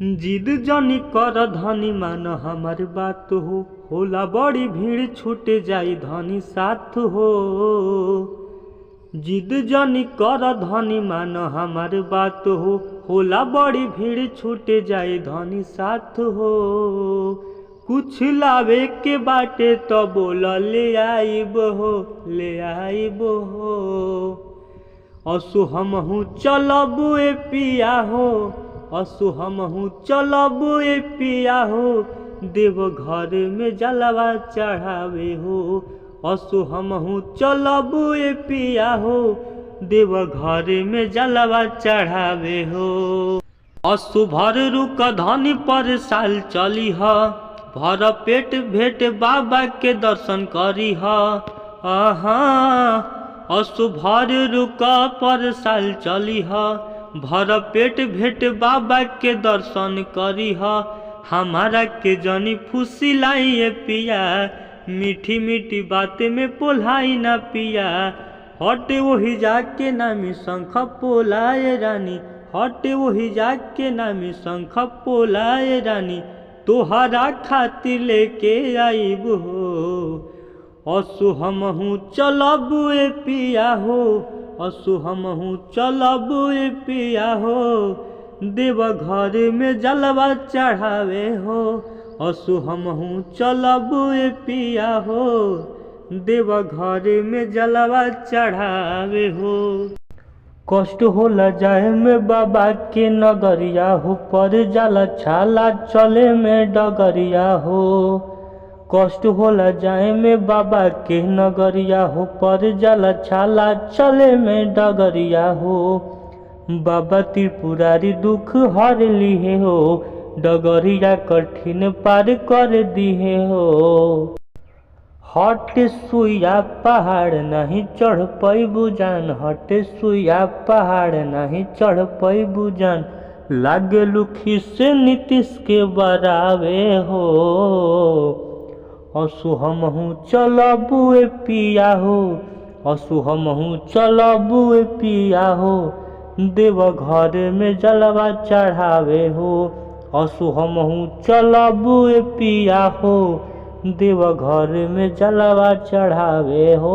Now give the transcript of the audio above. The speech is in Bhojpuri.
जिद जनी कर धनी मान हमार बात हो, होला बड़ी भीड़ छूट जाई धनी साथ हो। जिद जनी कर धनी मान हमार बात हो, होला बड़ी भीड़ छूट जाई धनी साथ हो। कुछ लावे के बाटे तो बोल ले आइब हो, ले आइब हो। असु हमहू चलब ए पिया हो, असु हमहू चलब ए पिया हो। देव घर में जलवा चढ़ावे हो, असु हमहू चलब ए पिया हो। देव घर में जलवा चढ़ावे हो। असु भर रुक धनी पर साल चली ह, भर पेट भेट बाबा के दर्शन करी ह। आहा असु भर रुक पर साल चली ह, भर पेट भेट बाबा के दर्शन करी ह। हमारा के जनी फुसिलाई पिया, मीठी मीठी बातें में पोलाई ना पिया। हटे वही जाके नामी शंख पोलाए रानी, हटे वही जाके नामी शंख पोलाए रानी। तोहरा खातिर लेके आइब हो, असु हमहू चलब ए पिया हो, असु हमहू चलब ए पिया हो। देव घर में जलवा चढ़ावे हो, असु हमहू चलब ए पिया हो। देव घर में जलवा चढ़ावे हो। कष्ट होला जाए में बाबा के नगरिया हो, पर जाला छाला चले में डगरिया हो। कष्ट होला जाए में बाबा के नगरिया हो, पर जाला छाला चले में डगरिया हो। बाबा त्रिपुरारी दुख हर लिए हो, डगरिया कठिन पार कर दिए हो। हट सुइया पहाड़ नहीं चढ़ पैबू जान, हट सुइया पहाड़ नहीं चढ़ पैबू जान। लागे लुखी से नीतीश के बरावे हो, असु हमहू चलबू ए पिया हो, असु हमहू चलबू ए पिया हो। देव घर में जलवा चढ़ावे हो, असु हमहू चलबू ए पिया हो। देव घर में जलवा चढ़ावे हो।